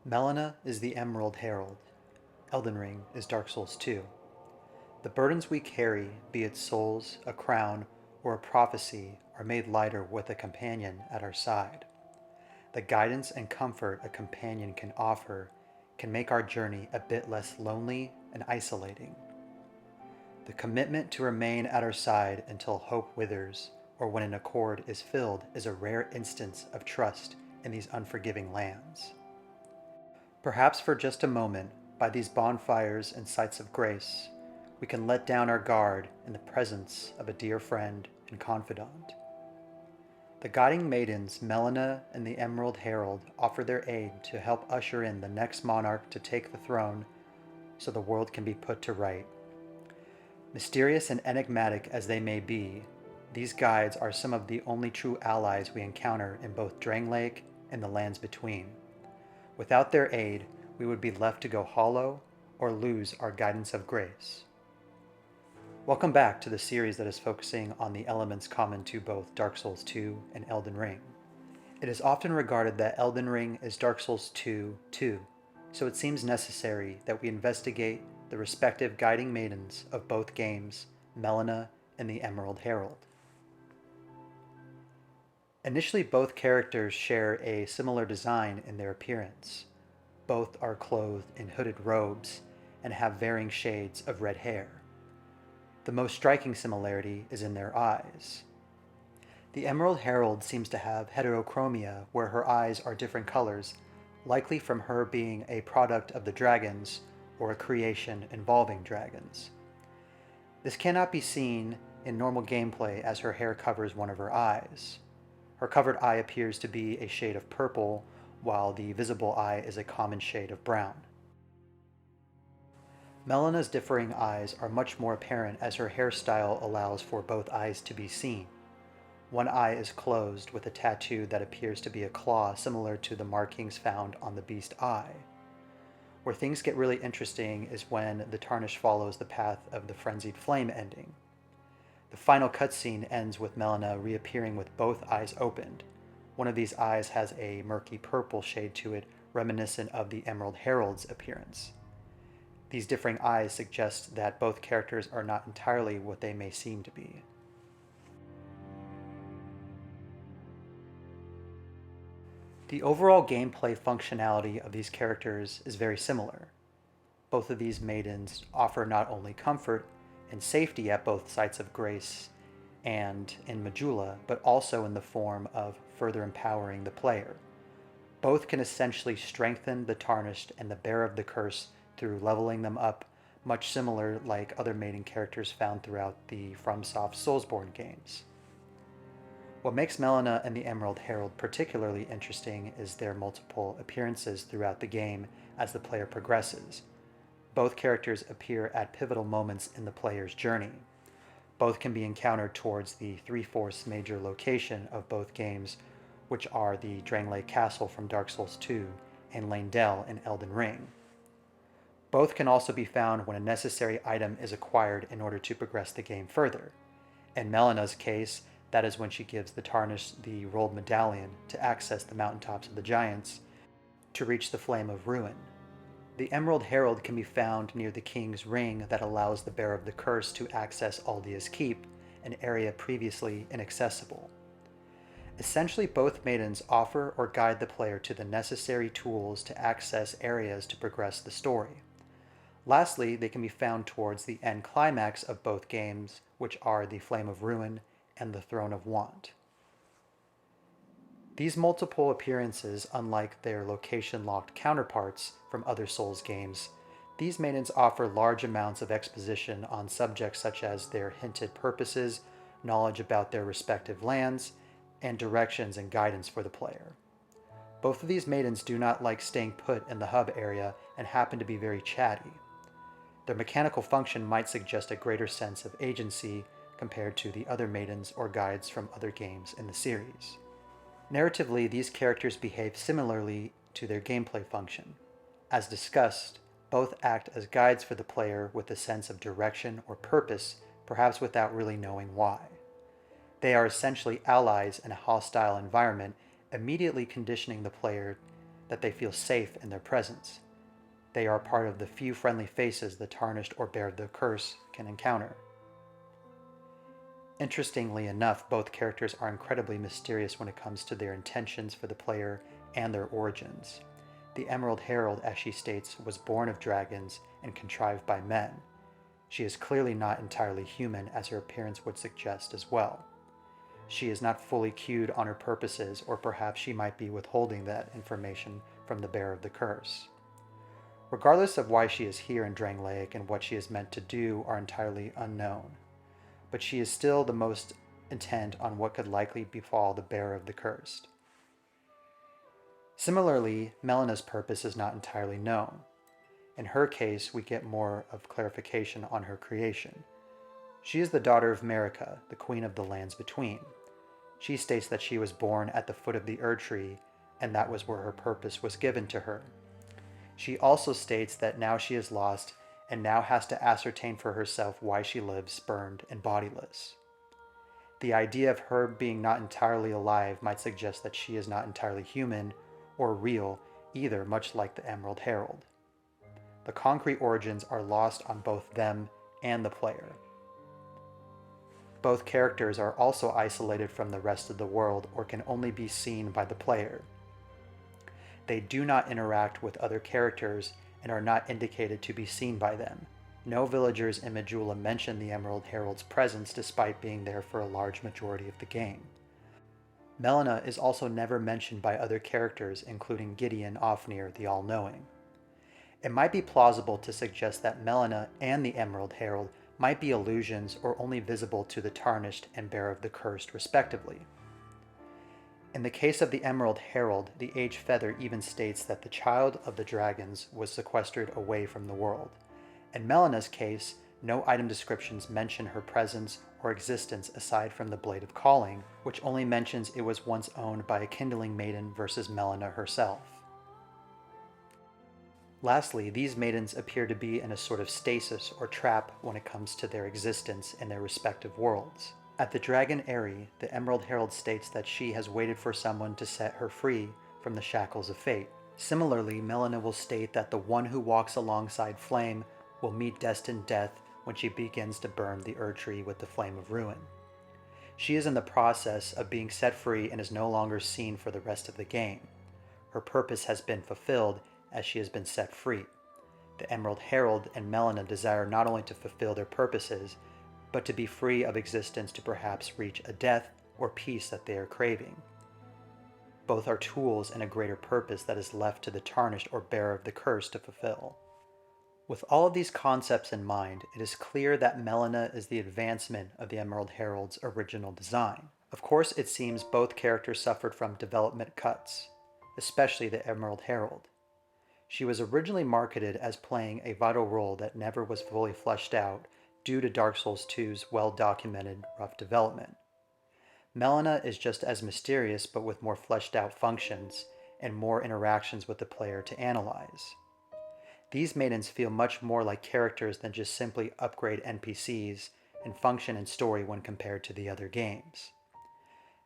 Melina is the Emerald Herald. Elden Ring is Dark Souls 2. The burdens we carry, be it souls, a crown, or a prophecy, are made lighter with a companion at our side. The guidance and comfort a companion can offer can make our journey a bit less lonely and isolating. The commitment to remain at our side until hope withers or when an accord is filled is a rare instance of trust in these unforgiving lands. Perhaps for just a moment, by these bonfires and sights of grace, we can let down our guard in the presence of a dear friend and confidant. The guiding maidens, Melina and the Emerald Herald, offer their aid to help usher in the next monarch to take the throne so the world can be put to right. Mysterious and enigmatic as they may be, these guides are some of the only true allies we encounter in both Drangleic and the lands between. Without their aid, we would be left to go hollow or lose our guidance of grace. Welcome back to the series that is focusing on the elements common to both Dark Souls 2 and Elden Ring. It is often regarded that Elden Ring is Dark Souls 2 too, so it seems necessary that we investigate the respective guiding maidens of both games, Melina and the Emerald Herald. Initially, both characters share a similar design in their appearance. Both are clothed in hooded robes and have varying shades of red hair. The most striking similarity is in their eyes. The Emerald Herald seems to have heterochromia, where her eyes are different colors, likely from her being a product of the dragons or a creation involving dragons. This cannot be seen in normal gameplay as her hair covers one of her eyes. Her covered eye appears to be a shade of purple, while the visible eye is a common shade of brown. Melina's differing eyes are much more apparent as her hairstyle allows for both eyes to be seen. One eye is closed with a tattoo that appears to be a claw similar to the markings found on the beast eye. Where things get really interesting is when the tarnish follows the path of the frenzied flame ending. The final cutscene ends with Melina reappearing with both eyes opened. One of these eyes has a murky purple shade to it, reminiscent of the Emerald Herald's appearance. These differing eyes suggest that both characters are not entirely what they may seem to be. The overall gameplay functionality of these characters is very similar. Both of these maidens offer not only comfort and safety at both sites of grace and in Majula, but also in the form of further empowering the player. Both can essentially strengthen the Tarnished and the Bearer of the Curse through leveling them up, much similar like other maiden characters found throughout the FromSoft Soulsborne games. What makes Melina and the Emerald Herald particularly interesting is their multiple appearances throughout the game as the player progresses. Both characters appear at pivotal moments in the player's journey. Both can be encountered towards the three-fourths major location of both games, which are the Drangleic Castle from Dark Souls 2 and Leyndell in Elden Ring. Both can also be found when a necessary item is acquired in order to progress the game further. In Melina's case, that is when she gives the Tarnished the rolled medallion to access the mountaintops of the giants to reach the Flame of Ruin. The Emerald Herald can be found near the King's Ring that allows the Bearer of the Curse to access Aldia's Keep, an area previously inaccessible. Essentially, both maidens offer or guide the player to the necessary tools to access areas to progress the story. Lastly, they can be found towards the end climax of both games, which are the Flame of Ruin and the Throne of Want. These multiple appearances, unlike their location-locked counterparts from other Souls games, these maidens offer large amounts of exposition on subjects such as their hinted purposes, knowledge about their respective lands, and directions and guidance for the player. Both of these maidens do not like staying put in the hub area and happen to be very chatty. Their mechanical function might suggest a greater sense of agency compared to the other maidens or guides from other games in the series. Narratively, these characters behave similarly to their gameplay function. As discussed, both act as guides for the player with a sense of direction or purpose, perhaps without really knowing why. They are essentially allies in a hostile environment, immediately conditioning the player that they feel safe in their presence. They are part of the few friendly faces the Tarnished or Bear of the Curse can encounter. Interestingly enough, both characters are incredibly mysterious when it comes to their intentions for the player and their origins. The Emerald Herald, as she states, was born of dragons and contrived by men. She is clearly not entirely human, as her appearance would suggest as well. She is not fully cued on her purposes, or perhaps she might be withholding that information from the Bearer of the Curse. Regardless of why she is here in Drangleic and what she is meant to do are entirely unknown, but she is still the most intent on what could likely befall the Bearer of the Curse. Similarly, Melina's purpose is not entirely known. In her case, we get more of clarification on her creation. She is the daughter of Marika, the Queen of the Lands Between. She states that she was born at the foot of the Erd Tree, and that was where her purpose was given to her. She also states that now she is lost and now has to ascertain for herself why she lives burned and bodiless. The idea of her being not entirely alive might suggest that she is not entirely human or real either, much like the Emerald Herald. The concrete origins are lost on both them and the player. Both characters are also isolated from the rest of the world or can only be seen by the player. They do not interact with other characters and are not indicated to be seen by them. No villagers in Majula mention the Emerald Herald's presence despite being there for a large majority of the game. Melina is also never mentioned by other characters, including Gideon Ofnir, the All-Knowing. It might be plausible to suggest that Melina and the Emerald Herald might be illusions or only visible to the Tarnished and Bearer of the Cursed, respectively. In the case of the Emerald Herald, the Age Feather even states that the child of the dragons was sequestered away from the world. In Melina's case, no item descriptions mention her presence or existence aside from the Blade of Calling, which only mentions it was once owned by a Kindling Maiden versus Melina herself. Lastly, these maidens appear to be in a sort of stasis or trap when it comes to their existence in their respective worlds. At the Dragon Eyrie, the Emerald Herald states that she has waited for someone to set her free from the shackles of fate. Similarly, Melina will state that the one who walks alongside Flame will meet destined death when she begins to burn the Erd Tree with the Flame of Ruin. She is in the process of being set free and is no longer seen for the rest of the game. Her purpose has been fulfilled as she has been set free. The Emerald Herald and Melina desire not only to fulfill their purposes, but to be free of existence to perhaps reach a death or peace that they are craving. Both are tools in a greater purpose that is left to the Tarnished or Bearer of the Curse to fulfill. With all of these concepts in mind, it is clear that Melina is the advancement of the Emerald Herald's original design. Of course, it seems both characters suffered from development cuts, especially the Emerald Herald. She was originally marketed as playing a vital role that never was fully fleshed out due to Dark Souls 2's well-documented rough development. Melina is just as mysterious but with more fleshed out functions and more interactions with the player to analyze. These maidens feel much more like characters than just simply upgrade NPCs and function in story when compared to the other games.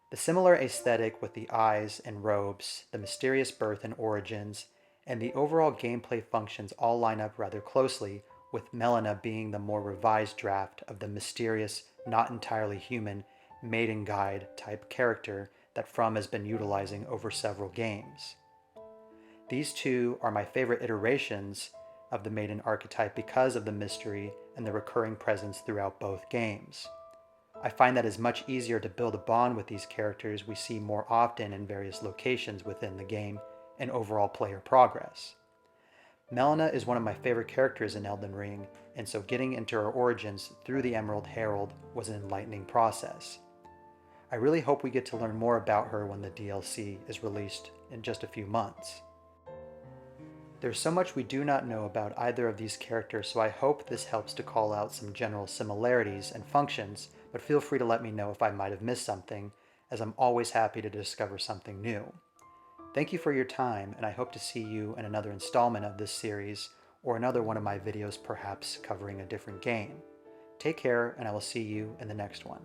The similar aesthetic with the eyes and robes, the mysterious birth and origins, and the overall gameplay functions all line up rather closely, with Melina being the more revised draft of the mysterious, not entirely human, Maiden Guide type character that From has been utilizing over several games. These two are my favorite iterations of the Maiden archetype because of the mystery and the recurring presence throughout both games. I find that it's much easier to build a bond with these characters we see more often in various locations within the game and overall player progress. Melina is one of my favorite characters in Elden Ring, and so getting into her origins through the Emerald Herald was an enlightening process. I really hope we get to learn more about her when the DLC is released in just a few months. There's so much we do not know about either of these characters, so I hope this helps to call out some general similarities and functions, but feel free to let me know if I might have missed something, as I'm always happy to discover something new. Thank you for your time, and I hope to see you in another installment of this series, or another one of my videos perhaps covering a different game. Take care, and I will see you in the next one.